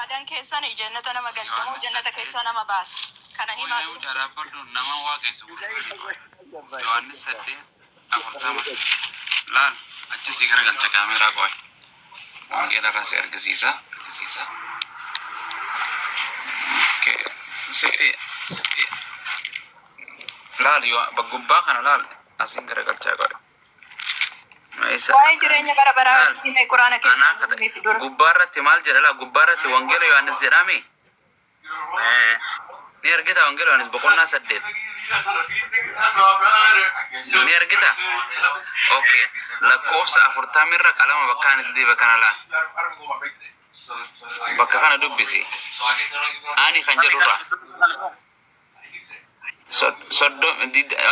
dan keessa ni jannata nama galchamu jannata keessa nama baas kana hima cara perlu nama wakai suku Yohanes sedih pertama lan aja sih gara galcha kamera koi kita kasih air ke sisa oke sedih lal yo bagubba kana lal asin gara galcha koi Wai jirenya bara-bara sini Quran keessa gubbarra timal jala gubbarra ti wangelo Yohanes jerami Niar kita wangelo Yohanes bokonna sedih Niar kita oke lakkoofsa afurtamirra qalama bakkaan itti bakkanala bakka kana dubbisi ani kan jedhurra soddo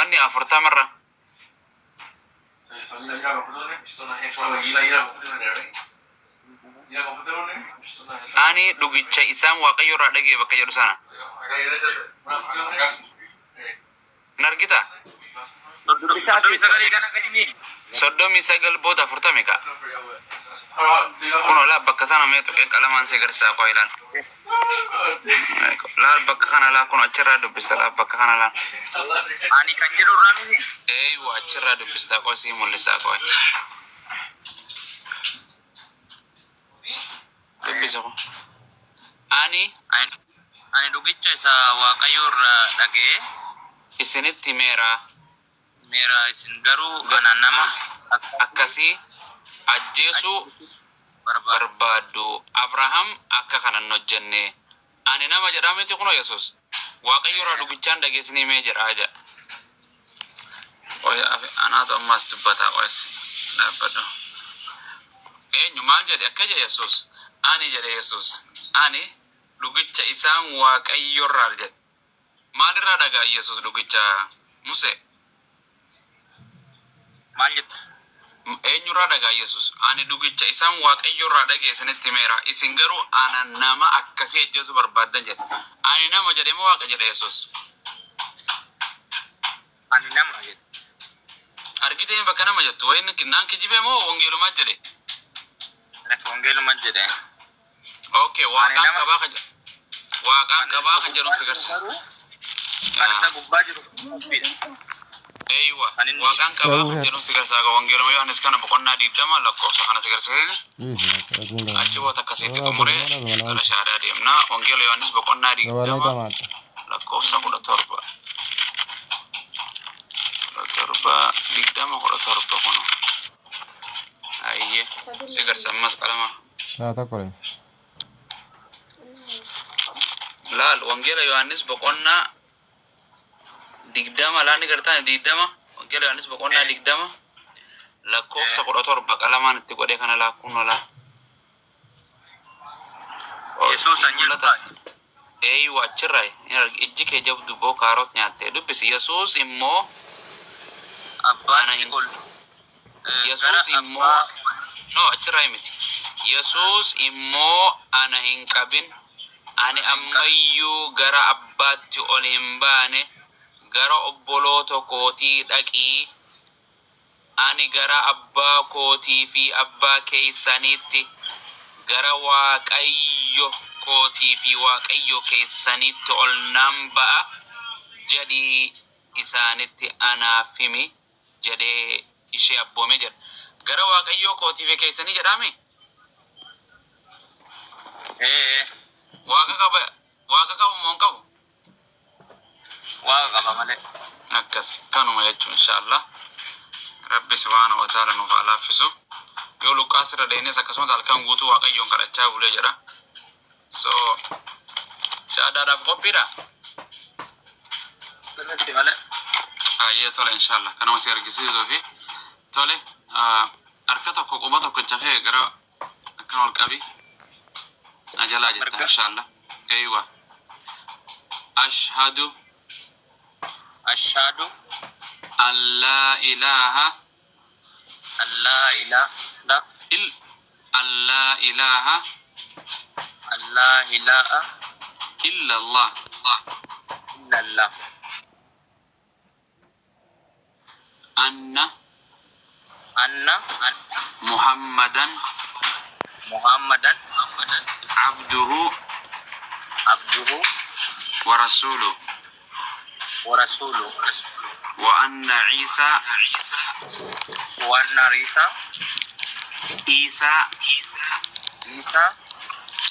ani afurtamirra ani dhugicha isaan waaqayyoorraa dhagee bakka jedhu sana nargita soddomi sagal booda afurtami ka kuno la bakka sana meetu qalamaan si garsaa qoylan la bakka kana la kuno achirraa dubbisa la bakka kana la ani kan jedhurraa miti wa achirraa dubbista qosi mul'isaa qoy dubbisa ko ani dhugicha isa waaqayyoorraa dhagee isinitti meera isin garuu gana nama akkasii ajjeesu barbaadu Abraham akka kanan hojjenne ani nama jedhameti kuno Yesus waaqayyoorraa dhugichaan dhageessinii mee jedhaa jedha oya anaatu ammas dubbata qoyes dhaabbadhu eenyu maal jedhe akka jedhe Yesus ani jedhe Yesus ani dhugicha isaan waaqayyoorraa jedhe maalirraa dhagaa Yesus dhugicha Muse malit eenyurraa dhagaa Yesus ani dhugicha isaan waaqayyoorraa dhageessanitti meera isin garuu ana nama akkasii ajjeesu barbaadan jedhe ani nama jedhe moo waaqa jedhe Yesus ani nama jedhe argitee bakka nama jettu wayin kinnaan kijibe moo wangeeluma jedhe nak wangeeluma jedhe okay waaqaan qabaa kan jedhu sigarsa Anisa gubbaa jiru Eeywa waaqaan qabaa kan jedhu sigarsa ga wangeeluma Yohanes kana boqonnaa 20 lakkoofsa kana sigarsa achi boota akkasitti xumuree gara shaadaa deemna wangeela Yohanes boqonnaa 20 lakkoofsa 17 kuno ayye sigarsa ammas qalama takore laal wangeela Yohanes boqonnaa 20 laani gartaan 20 wangeela Yohanes boqonnaa 20 lakkoofsa 17 qalamaan itti godhee kana laakkuun wala Yesus anjilata eeywa achirraa ijji kee jabdu boo kaarot nyaattee dubbisi Yesus immoo abbaan ikol Yesus immoo no achirraa miti Yesus immoo ana hin qabin ani ammayyuu gara abbaatti ol hin baane gara obboloota kootii dhaqii ani gara abbaa kootii fi abbaa keessaniitti gara waaqayyo kootii fi waaqayyo keessaniitti ol nan ba'a jedhii isaanitti anaaf himi jedhee ishee abboome jedha gara waaqayyo kootii fi keessanii jedhame waaqa qabu moo qabu waaqa qaba malee akkas kanuma jechuun inshallah rabbi subhanahu wa ta'ala nuuf alaafisu yoo Luqaas irra deemes akkasuma halkan guutuu waaqayyoon kadhachaa bulee jedha so shaadaadhaaf qophiidha sirriitti malee ayyee tole inshallah kanuma si argisiisuu fi tole harka tokko quba tokko jafee gara akkan ol qabi أجل أجل إن شاء الله أيوة أشهد أن لا إله إلا الله أن محمدا عبده ورسوله ورسوله وأن عيسى وأن عيسى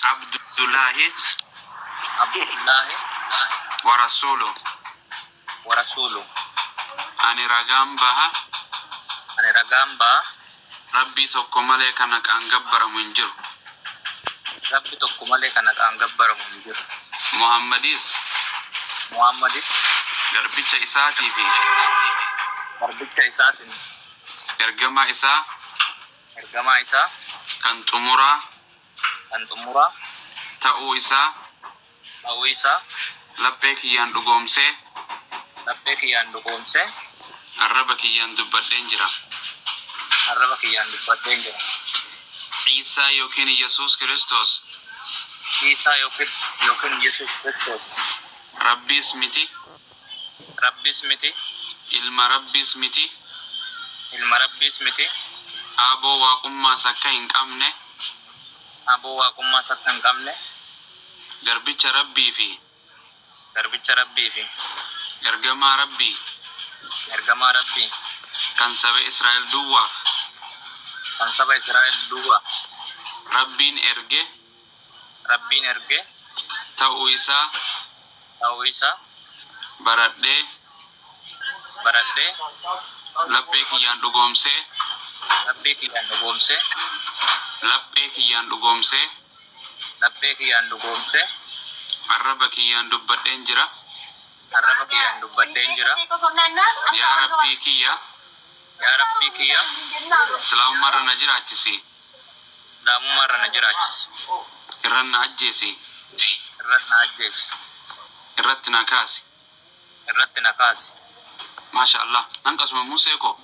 عبد الله ورسوله أني رقم بها ربي tokko malee kana kan gabbaramu hin jiru. Rabbi tokko malee kana kan gabbaramu hin jiru. Muhammadis garbicha isaatii fi ergamaa isaa kan xumuraa ta'uu isaa laphee kiyyaan dhugoomsee arraba kiyyaan dubbadheen jira. Isa yookiin Yesuus Kiristoos Rabbiis miti ilma Rabbiis miti aboo waaqummaas akka hin qabne garbicha Rabbii fi ergamaa Rabbii kan saba Israa'el duwwaaf Rabbiin erge ta'uu isaa baradhee laphee kiyyaan dhugoomsee arraba kiyyaan dubbadheen jira. Yaa Rabbii kiyya Islaamummaarra na jiraachisi. Irran na ajjeesi. Irratti na kaasi. Masha Allah. Nankasuma Musee ko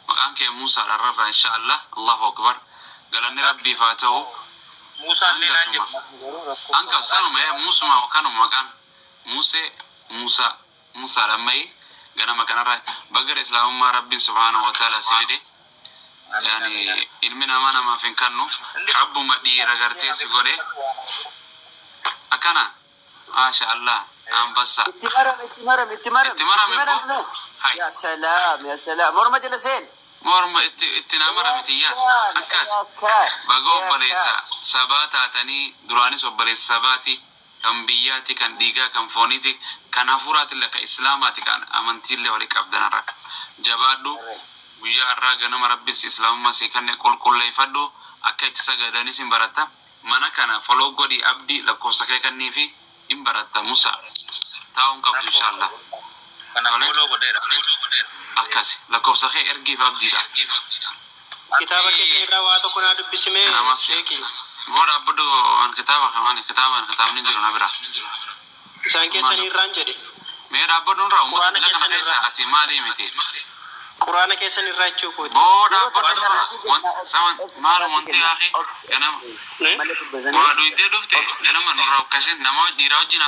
maqaan kee Musaa dharrarra insha Allah. Allahu akbar. Galanni Rabbii faa ta'u. Anka sanuma Musuma kanuma maqaan Musee Musaa lammai ganama kanarra bagara Islaamummaa Rabbiin subhaanahu wa ta'ala sifide. Yani ilmi namaa namaaf hin kennu rabbuma dhiira gartee si godhe akkana masha Allah ambassa itti marame ko يا سلام يا سلام مرمى جلسين morma itti namara miti yas akkas baga obboleessa sabaa taatanii duraanis obboleessa sabaati kan biyyaati kan dhiigaa kan fooniiti kan hafuuraatillee kan islaamaati kan amantiillee walii qabdanarra jabaadhu guyyaa irraa ganama rabbis islaamummaa si kanne qulqulleeffadhu akka itti sagadanis hin baratta mana kana foloo godhi abdii lakkoofsa kee kannii fi hin baratta Musa taa'uun qabdu inshallah akkas lakkoofsa kee ergiif abdiidha. kitaaba keessa irraa waa tokko naa dubbisime booda abbudu kitaabni jiru na bira isaan keessan irraan jedhe mee dhaabbaduun irraa ummata kana keessa ati maalii miti quraana keessan irraa jechuu kooti booda abbudu irraa maalum wanti yaaqi ganama waa duydee dhufte ganama nurraa ukkashin nama dhiiraa wajjin